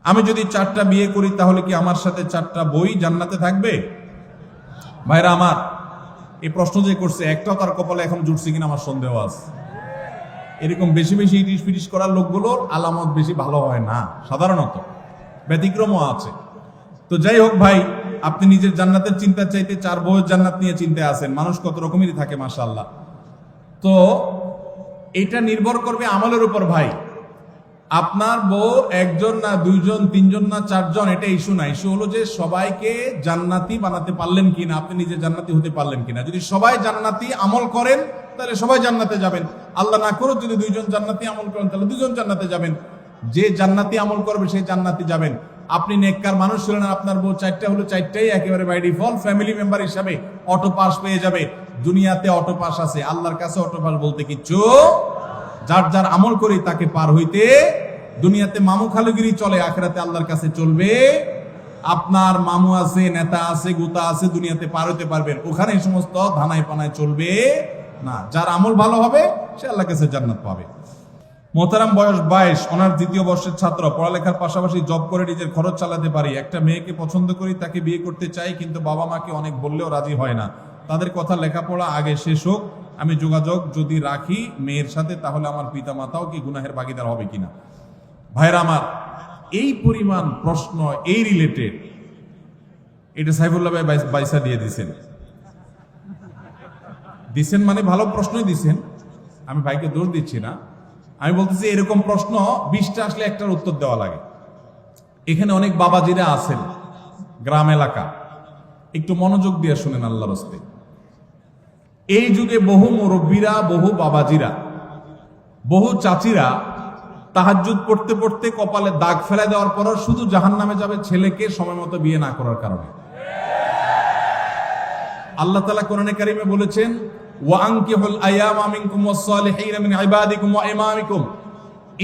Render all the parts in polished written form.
আমি যদি 4টা বিয়ে করি তাহলে কি আমার সাথে 4টা বই জান্নাতে থাকবে? ভাইরা আমার, এই প্রশ্ন যে করছে একটাও তার কপালে এখন জুটছে কিনা আমার সন্দেহ আছে। এরকম বেশি বেশি ইটিস পিটিস করার লোকগুলোর আলামত বেশি ভালো হয় না, সাধারণত ব্যতিক্রমও আছে। তো যাই হোক ভাই, আপনি নিজের জান্নাতের চিন্তা চাইতে 4 বউয়ের জান্নাত নিয়ে চিন্তায় আছেন। মানুষ কত রকমেরই থাকে মাশাআল্লাহ। তো এটা নির্ভর করবে আমলের উপর ভাই। আপনার বউ 1 জন না 2 জন 3 জন না 4 জন, এটা ইস্যু না। ইস্যু হলো যে সবাইকে জান্নাতি বানাতে পারলেন কিনা, আপনি নিজে জান্নাতি হতে পারলেন কিনা। যদি সবাই জান্নাতি আমল করেন তাহলে সবাই জান্নাতে যাবেন। আল্লাহ না করুক যদি 2 জন জান্নাতি আমল করেন তাহলে 2 জন জান্নাতে যাবেন। যে জান্নাতি আমল করবে সেই জান্নাতি যাবেন। আপনি নেককার মানুষ ছিলেন, আপনার বউ 4টা হলো 4টাই একেবারে বাই ডিফল্ট ফ্যামিলি মেম্বার হিসাবে অটো পাস পেয়ে যাবে। দুনিয়াতে অটো পাস আছে, আল্লাহর কাছে অটো পাস বলতে কিচ্ছু। যার যার আমল করি তাকে পার হইতে, দুনিয়াতে মামু খালুগিরি চলে, আখিরাতে আল্লাহর কাছে চলবে। আপনার মামু আছে, নেতা আছে, গুতা আছে, দুনিয়াতে পার হইতে পারবেন, ওখানে এই সমস্ত ধানায় পানায় চলবে না। যার আমল ভালো হবে সে আল্লাহর কাছে জান্নাত পাবে। মোহতারাম, বয়স 22, অনার্স 2য় বর্ষের ছাত্র, পড়ালেখার পাশাপাশি জব করে নিজের খরচ চালাতে পারি। একটা মেয়েকে পছন্দ করি, তাকে বিয়ে করতে চাই, কিন্তু বাবা মাকে অনেক বললেও রাজি হয় না। তাদের কথা লেখাপড়া আগে শেষ হোক, আমি যোগাযোগ যদি রাখি মেয়ের সাথে তাহলে আমার পিতা মাতাও কি গুনাহের ভাগীদার হবে কিনা? ভাইরা আমার, এই পরিমাণ প্রশ্ন এই রিলেটেড, এটা সাইফুল্লাহ ভাই বাইসা দিয়ে দিছেন মানে ভালো প্রশ্নই দিছেন, আমি ভাইকে দোষ দিচ্ছি না। আমি বলতেছি এরকম প্রশ্ন 20টা আসলে একটার উত্তর দেওয়া লাগে। এখানে অনেক বাবাজিরা আছেন, গ্রাম এলাকা, একটু মনোযোগ দিয়ে শুনেন আল্লাহর রাস্তে। এই যুগে বহু মুরব্বীরা, বহু বাবাজিরা, বহু চাচিরা তাহাজ্জুদ পড়তে পড়তে কপালে দাগ ফেলে দেওয়ার পর শুধু জাহান্নামে যাবে ছেলেকে সময় মতো বিয়ে না করার কারণে। আল্লাহ তাআলা কোরআনে কারীমে বলেছেন, ওয়া আনকিহুল আয়ামা মিনকুম ওয়াস-সালিহিনা মিন ইবাদিকুম ওয়া ইমামিকুম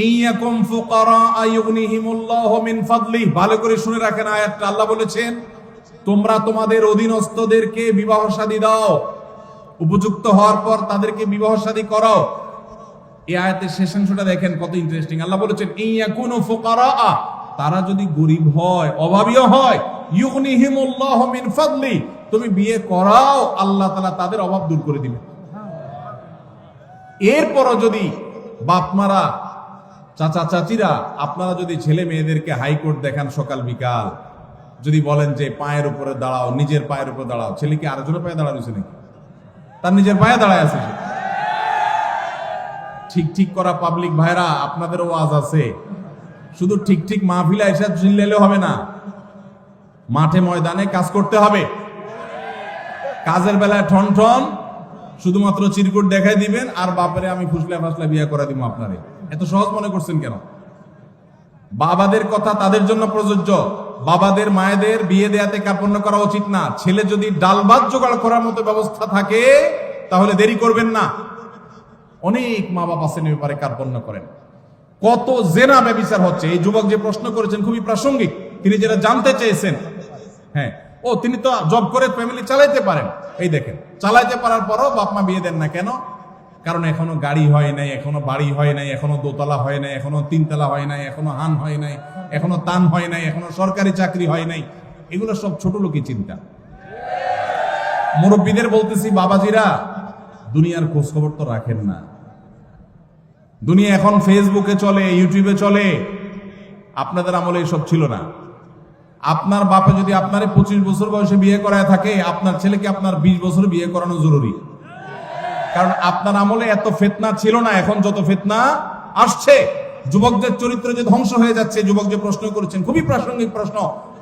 ইয়াকুম ফুকারা আয়ুগনিহিমুল্লাহু মিন ফাদলিহি। ভালো করে শুনে রাখেন আয়াতটা। আল্লাহ বলেছেন, তোমরা তোমাদের অধীনস্থদেরকে বিবাহ শাদী দাও, উপযুক্ত হওয়ার পর তাদেরকে বিবাহ শাদী করাও। এই আয়াতের শেষাংশটা দেখেন কত ইন্টারেস্টিং। আল্লাহ বলেছেন, ইয়াকুনু ফুকারা, তারা যদি গরীব হয়, অভাবীও হয়, ইউগনিহিমুল্লাহু মিন ফাদলি, তুমি বিয়ে করাও, আল্লাহ তাআলা তাদের অভাব দূর করে দিবেন। এরপরও যদি বাপমারা, চাচা চাচিরা, আপনারা যদি ছেলে মেয়েদেরকে হাইকোর্ট দেখান সকাল বিকাল, যদি বলেন যে পায়ের উপরে দাঁড়াও, নিজের পায়ের উপরে দাঁড়াও, ছেলে কি আরেকজনের পায়ে দাঁড়াচ্ছে নাকি? তার নিজের পায়ে দাঁড়ায় আছে সে। ঠিক ঠিক করা পাবলিক ভাইরা, আপনাদেরও ওয়াজ আছে। শুধু ঠিক ঠিক মাহফিলে এসে চিল্লাইলেও হবে না, মাঠে ময়দানে কাজ করতে হবে। কাজের বেলায় ঠন ঠন শুধুমাত্র চিরকুট দেখাই দিবেন আর বাপরে আমি ফুসলা ফাসলা বিয়ে করে দিব আপনারে। এত সহজ মনে করছেন কেন? বাবাদের কথা তাদের জন্য প্রযোজ্য। বাবাদের মায়েদের বিয়ে দেয়াতে কার্পণ্য করা উচিত না। ছেলে যদি ডাল ভাত জোগাড় করার মতো ব্যবস্থা থাকে তাহলে দেরি করবেন না। অনেক মা বাবা আছেন এই ব্যাপারে কার্পণ্য করেন। কত জেনা ব্যভিচার হচ্ছে। এই যুবক যে প্রশ্ন করেছেন খুবই প্রাসঙ্গিক, তিনি যেটা জানতে চেয়েছেন। হ্যাঁ, তিনি তো জব করে ফ্যামিলি চালাইতে পারেন। এই দেখেন, চালাইতে পারার পরও বাপ মা বিয়ে দেন না কেন? কারণ এখনো গাড়ি হয় নাই, এখনো বাড়ি হয় নাই, এখনো দোতলা হয় নাই, এখনো 3তলা হয় নাই, এখনো হান হয় নাই, এখনো তান হয় নাই, এখনো সরকারি চাকরি হয় নাই। এগুলো সব ছোট লোকই চিন্তা। মুরব্বীদের বলতেছি, বাবাজিরা, দুনিয়ার খোঁজ খবর তো রাখেন না। দুনিয়া এখন ফেসবুকে চলে, ইউটিউবে চলে। আপনাদের আমলে এসব ছিল না। আপনার বাপে যদি আপনারে 25 বছর বয়সে বিয়ে করায় থাকে, আপনার ছেলেকে আপনার 20 বছর বিয়ে করানো জরুরি। কারণ আপনার আমলে এত ফিতনা ছিল না, এখন যত ফিতনা আসছে। যুবকদের চরিত্র যে ধ্বংস হয়ে যাচ্ছে। যুবক যে প্রশ্ন করেছেন খুবই প্রাসঙ্গিক প্রশ্ন।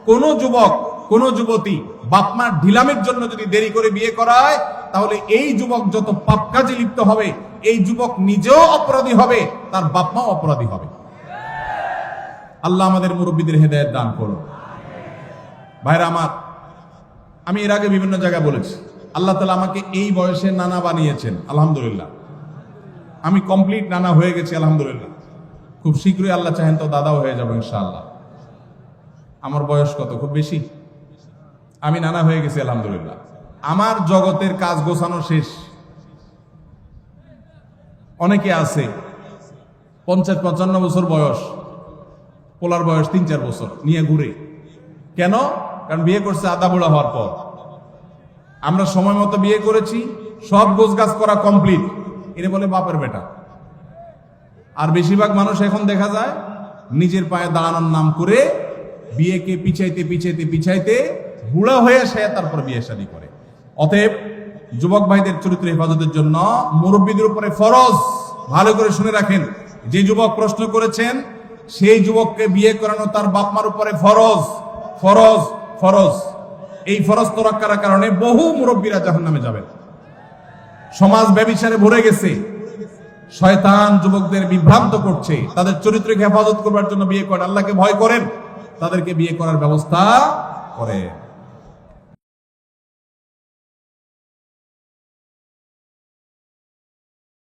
কোন যুবক, কোন যুবতী বাপমার ঢিলামের জন্য যদি দেরি করে বিয়ে করায়, তাহলে এই যুবক যত পাপ কাজে লিপ্ত হবে, এই যুবক নিজেও অপরাধী হবে, তার বাপমাও অপরাধী হবে। আল্লাহ আমাদের মুরব্বীদের হেদায়েত দান করুন। ভাইরা আমার, আমি এর আগে বিভিন্ন জায়গায় বলেছি, আল্লাহ তাআলা আমাকে এই বয়সে নানা বানিয়েছেন, আলহামদুলিল্লাহ। আমি কমপ্লিট নানা হয়ে গেছি, আলহামদুলিল্লাহ। খুব শীঘ্রই আল্লাহ চাহেন তো দাদাও হয়ে যাবো ইনশাআল্লাহ। আমার বয়স কত? খুব বেশি। আমি নানা হয়ে গেছি, আলহামদুলিল্লাহ। আমার জগতের কাজ গোছানো শেষ। অনেকে আছে 50-55 বছর বয়স, পোলার বয়স 3-4 বছর নিয়ে ঘুরে। কেন? কারণ বিয়ে করছে আদা বুড়া হওয়ার পর। আমরা সময় মতো বিয়ে করেছি, সব গোছগাছ করা কমপ্লিট, এরে বলে বাপের বেটা। আর বেশিরভাগ মানুষ এখন দেখা যায় নিজের পায়ে দাঁড়ানোর নাম করে বিয়েকে পিছাইতে পিছাইতে পিছাইতে বুড়া হয়ে সে তারপর বিয়ে শাদী করে। অতএব যুবক ভাইদের চরিত্র হেফাজতের জন্য মুরব্বীদের উপরে ফরজ। ভালো করে শুনে রাখেন, যে যুবক প্রশ্ন করেছেন সেই যুবককে বিয়ে করানো তার বাপ মার উপরে ফরজ, ফরজ, ফরজ। এই ফরজ তোয়াক্কা করার কারণে বহু মুরব্বীরা জাহান্নামে যাবেন। সমাজ ব্যভিচারে ভরে গেছে, শয়তান যুবকদের বিভ্রান্ত করছে। তাদের চরিত্রকে হেফাজত করবার জন্য বিয়ে করেন, আল্লাহকে ভয় করেন, তাদেরকে বিয়ে করার ব্যবস্থা করেন।